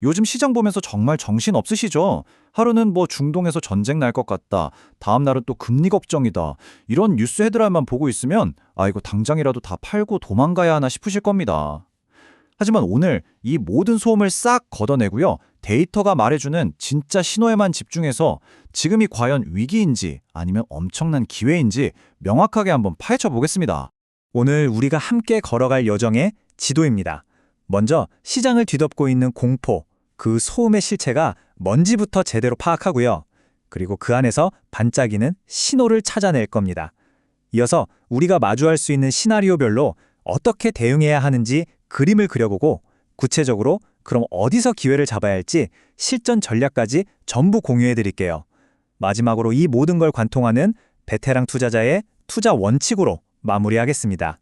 요즘 시장 보면서 정말 정신 없으시죠? 하루는 뭐 중동에서 전쟁 날 것 같다. 다음 날은 또 금리 걱정이다. 이런 뉴스 헤드라인만 보고 있으면 아 이거 당장이라도 다 팔고 도망가야 하나 싶으실 겁니다. 하지만 오늘 이 모든 소음을 싹 걷어내고요. 데이터가 말해주는 진짜 신호에만 집중해서 지금이 과연 위기인지 아니면 엄청난 기회인지 명확하게 한번 파헤쳐 보겠습니다. 오늘 우리가 함께 걸어갈 여정의 지도입니다. 먼저 시장을 뒤덮고 있는 공포, 그 소음의 실체가 뭔지부터 제대로 파악하고요. 그리고 그 안에서 반짝이는 신호를 찾아낼 겁니다. 이어서 우리가 마주할 수 있는 시나리오별로 어떻게 대응해야 하는지 그림을 그려보고 구체적으로 그럼 어디서 기회를 잡아야 할지 실전 전략까지 전부 공유해 드릴게요. 마지막으로 이 모든 걸 관통하는 베테랑 투자자의 투자 원칙으로 마무리하겠습니다.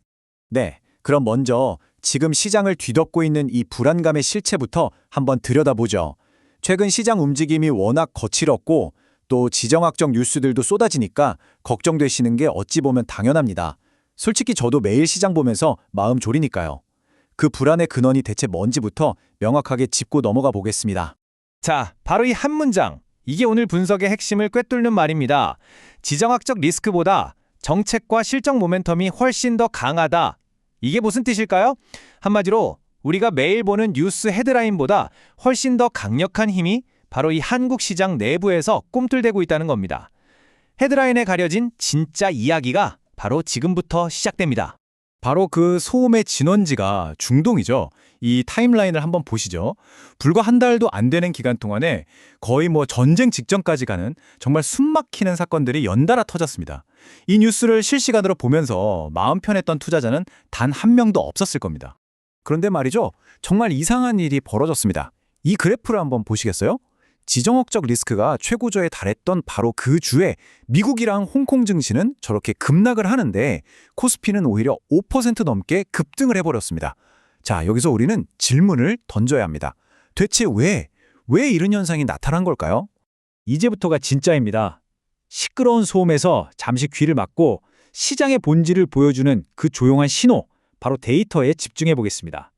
네, 그럼 먼저 지금 시장을 뒤덮고 있는 이 불안감의 실체부터 한번 들여다보죠. 최근 시장 움직임이 워낙 거칠었고 또 지정학적 뉴스들도 쏟아지니까 걱정되시는 게 어찌 보면 당연합니다. 솔직히 저도 매일 시장 보면서 마음 졸이니까요. 그 불안의 근원이 대체 뭔지부터 명확하게 짚고 넘어가 보겠습니다. 자, 바로 이 한 문장. 이게 오늘 분석의 핵심을 꿰뚫는 말입니다. 지정학적 리스크보다 정책과 실적 모멘텀이 훨씬 더 강하다. 이게 무슨 뜻일까요? 한마디로 우리가 매일 보는 뉴스 헤드라인보다 훨씬 더 강력한 힘이 바로 이 한국 시장 내부에서 꿈틀대고 있다는 겁니다. 헤드라인에 가려진 진짜 이야기가 바로 지금부터 시작됩니다. 바로 그 소음의 진원지가 중동이죠. 이 타임라인을 한번 보시죠. 불과 한 달도 안 되는 기간 동안에 거의 뭐 전쟁 직전까지 가는 정말 숨막히는 사건들이 연달아 터졌습니다. 이 뉴스를 실시간으로 보면서 마음 편했던 투자자는 단 한 명도 없었을 겁니다. 그런데 말이죠. 정말 이상한 일이 벌어졌습니다. 이 그래프를 한번 보시겠어요? 지정학적 리스크가 최고조에 달했던 바로 그 주에 미국이랑 홍콩 증시는 저렇게 급락을 하는데 코스피는 오히려 5% 넘게 급등을 해버렸습니다. 자, 여기서 우리는 질문을 던져야 합니다. 대체 왜 이런 현상이 나타난 걸까요? 이제부터가 진짜입니다. 시끄러운 소음에서 잠시 귀를 막고 시장의 본질을 보여주는 그 조용한 신호, 바로 데이터에 집중해 보겠습니다.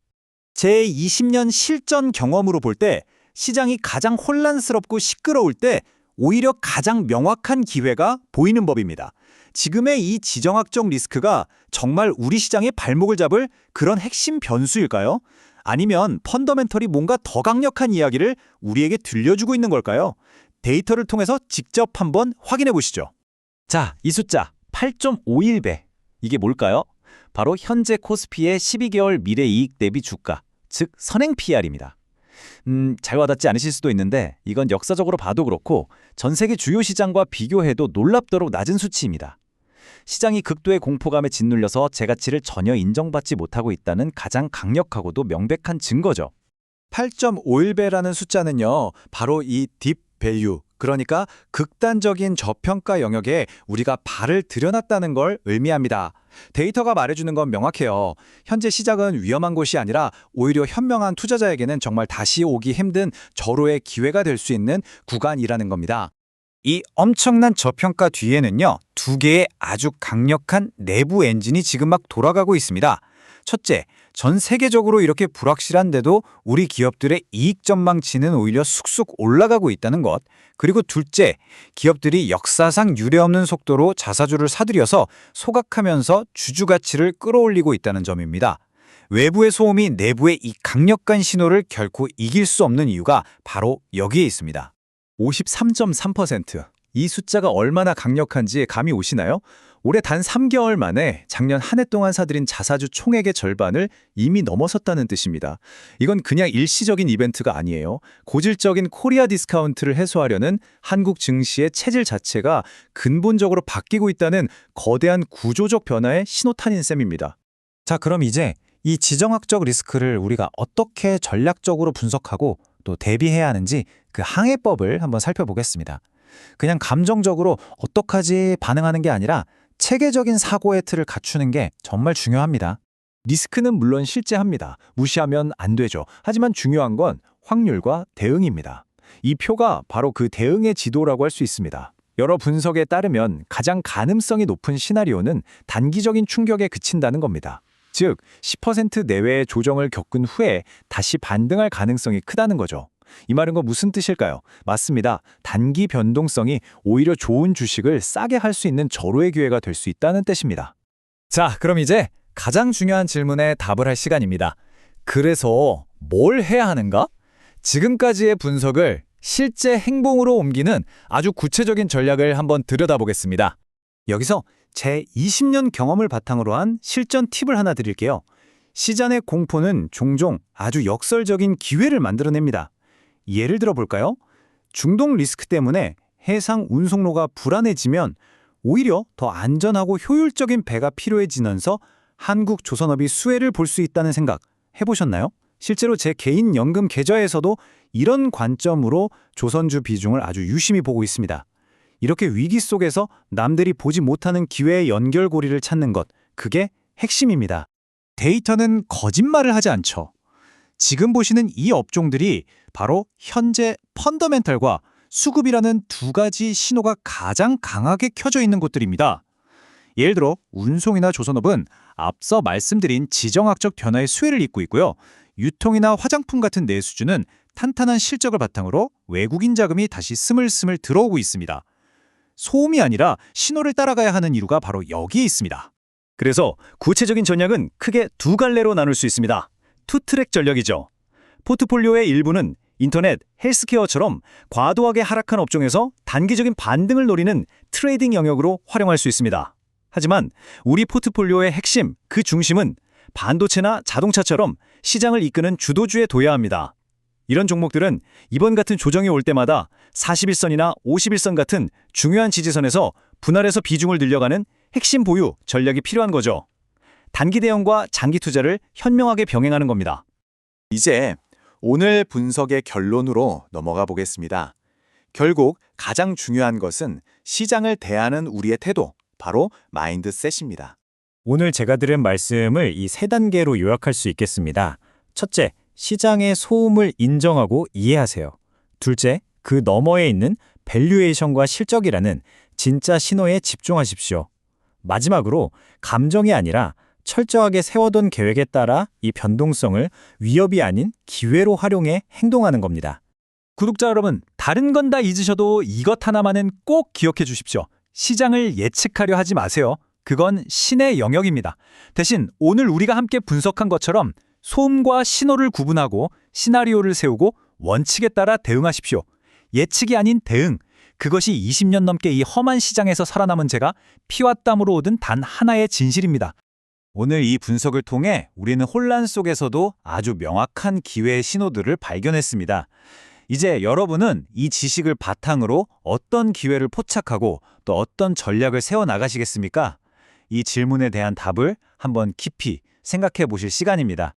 제 20년 실전 경험으로 볼 때 시장이 가장 혼란스럽고 시끄러울 때 오히려 가장 명확한 기회가 보이는 법입니다. 지금의 이 지정학적 리스크가 정말 우리 시장의 발목을 잡을 그런 핵심 변수일까요? 아니면 펀더멘털이 뭔가 더 강력한 이야기를 우리에게 들려주고 있는 걸까요? 데이터를 통해서 직접 한번 확인해 보시죠. 자, 이 숫자 8.51배. 이게 뭘까요? 바로 현재 코스피의 12개월 미래 이익 대비 주가, 즉 선행 PR입니다. 잘 와닿지 않으실 수도 있는데 이건 역사적으로 봐도 그렇고 전 세계 주요 시장과 비교해도 놀랍도록 낮은 수치입니다. 시장이 극도의 공포감에 짓눌려서 제 가치를 전혀 인정받지 못하고 있다는 가장 강력하고도 명백한 증거죠. 8.51배라는 숫자는요, 바로 이 딥 밸류, 그러니까 극단적인 저평가 영역에 우리가 발을 들여놨다는 걸 의미합니다. 데이터가 말해주는 건 명확해요. 현재 시장은 위험한 곳이 아니라 오히려 현명한 투자자에게는 정말 다시 오기 힘든 절호의 기회가 될 수 있는 구간이라는 겁니다. 이 엄청난 저평가 뒤에는요, 두 개의 아주 강력한 내부 엔진이 지금 막 돌아가고 있습니다. 첫째, 전 세계적으로 이렇게 불확실한데도 우리 기업들의 이익 전망치는 오히려 쑥쑥 올라가고 있다는 것. 그리고 둘째, 기업들이 역사상 유례없는 속도로 자사주를 사들여서 소각하면서 주주 가치를 끌어올리고 있다는 점입니다. 외부의 소음이 내부의 이 강력한 신호를 결코 이길 수 없는 이유가 바로 여기에 있습니다. 53.3%. 이 숫자가 얼마나 강력한지 감이 오시나요? 올해 단 3개월 만에 작년 한 해 동안 사들인 자사주 총액의 절반을 이미 넘어섰다는 뜻입니다. 이건 그냥 일시적인 이벤트가 아니에요. 고질적인 코리아 디스카운트를 해소하려는 한국 증시의 체질 자체가 근본적으로 바뀌고 있다는 거대한 구조적 변화의 신호탄인 셈입니다. 자, 그럼 이제 이 지정학적 리스크를 우리가 어떻게 전략적으로 분석하고 또 대비해야 하는지 그 항해법을 한번 살펴보겠습니다. 그냥 감정적으로 어떡하지 반응하는 게 아니라 체계적인 사고의 틀을 갖추는 게 정말 중요합니다. 리스크는 물론 실제합니다. 무시하면 안 되죠. 하지만 중요한 건 확률과 대응입니다. 이 표가 바로 그 대응의 지도라고 할 수 있습니다. 여러 분석에 따르면 가장 가능성이 높은 시나리오는 단기적인 충격에 그친다는 겁니다. 즉 10% 내외의 조정을 겪은 후에 다시 반등할 가능성이 크다는 거죠. 이 말은 무슨 뜻일까요? 맞습니다. 단기 변동성이 오히려 좋은 주식을 싸게 할 수 있는 절호의 기회가 될 수 있다는 뜻입니다. 자, 그럼 이제 가장 중요한 질문에 답을 할 시간입니다. 그래서 뭘 해야 하는가? 지금까지의 분석을 실제 행동으로 옮기는 아주 구체적인 전략을 한번 들여다보겠습니다. 여기서 제 20년 경험을 바탕으로 한 실전 팁을 하나 드릴게요. 시장의 공포는 종종 아주 역설적인 기회를 만들어냅니다. 예를 들어 볼까요? 중동 리스크 때문에 해상 운송로가 불안해지면 오히려 더 안전하고 효율적인 배가 필요해지면서 한국 조선업이 수혜를 볼 수 있다는 생각 해보셨나요? 실제로 제 개인 연금 계좌에서도 이런 관점으로 조선주 비중을 아주 유심히 보고 있습니다. 이렇게 위기 속에서 남들이 보지 못하는 기회의 연결고리를 찾는 것, 그게 핵심입니다. 데이터는 거짓말을 하지 않죠. 지금 보시는 이 업종들이 바로 현재 펀더멘털과 수급이라는 두 가지 신호가 가장 강하게 켜져 있는 곳들입니다. 예를 들어 운송이나 조선업은 앞서 말씀드린 지정학적 변화의 수혜를 잇고 있고요. 유통이나 화장품 같은 내수주는 탄탄한 실적을 바탕으로 외국인 자금이 다시 스물스물 들어오고 있습니다. 소음이 아니라 신호를 따라가야 하는 이유가 바로 여기에 있습니다. 그래서 구체적인 전략은 크게 두 갈래로 나눌 수 있습니다. 투트랙 전략이죠. 포트폴리오의 일부는 인터넷, 헬스케어처럼 과도하게 하락한 업종에서 단기적인 반등을 노리는 트레이딩 영역으로 활용할 수 있습니다. 하지만 우리 포트폴리오의 핵심, 그 중심은 반도체나 자동차처럼 시장을 이끄는 주도주에 둬야 합니다. 이런 종목들은 이번 같은 조정이 올 때마다 41선이나 51선 같은 중요한 지지선에서 분할해서 비중을 늘려가는 핵심 보유 전략이 필요한 거죠. 단기 대응과 장기 투자를 현명하게 병행하는 겁니다. 이제 오늘 분석의 결론으로 넘어가 보겠습니다. 결국 가장 중요한 것은 시장을 대하는 우리의 태도, 바로 마인드셋입니다. 오늘 제가 들은 말씀을 이 세 단계로 요약할 수 있겠습니다. 첫째, 시장의 소음을 인정하고 이해하세요. 둘째, 그 너머에 있는 밸류에이션과 실적이라는 진짜 신호에 집중하십시오. 마지막으로 감정이 아니라 철저하게 세워둔 계획에 따라 이 변동성을 위협이 아닌 기회로 활용해 행동하는 겁니다. 구독자 여러분, 다른 건 다 잊으셔도 이것 하나만은 꼭 기억해 주십시오. 시장을 예측하려 하지 마세요. 그건 신의 영역입니다. 대신 오늘 우리가 함께 분석한 것처럼 소음과 신호를 구분하고 시나리오를 세우고 원칙에 따라 대응하십시오. 예측이 아닌 대응, 그것이 20년 넘게 이 험한 시장에서 살아남은 제가 피와 땀으로 얻은 단 하나의 진실입니다. 오늘 이 분석을 통해 우리는 혼란 속에서도 아주 명확한 기회의 신호들을 발견했습니다. 이제 여러분은 이 지식을 바탕으로 어떤 기회를 포착하고 또 어떤 전략을 세워나가시겠습니까? 이 질문에 대한 답을 한번 깊이 생각해 보실 시간입니다.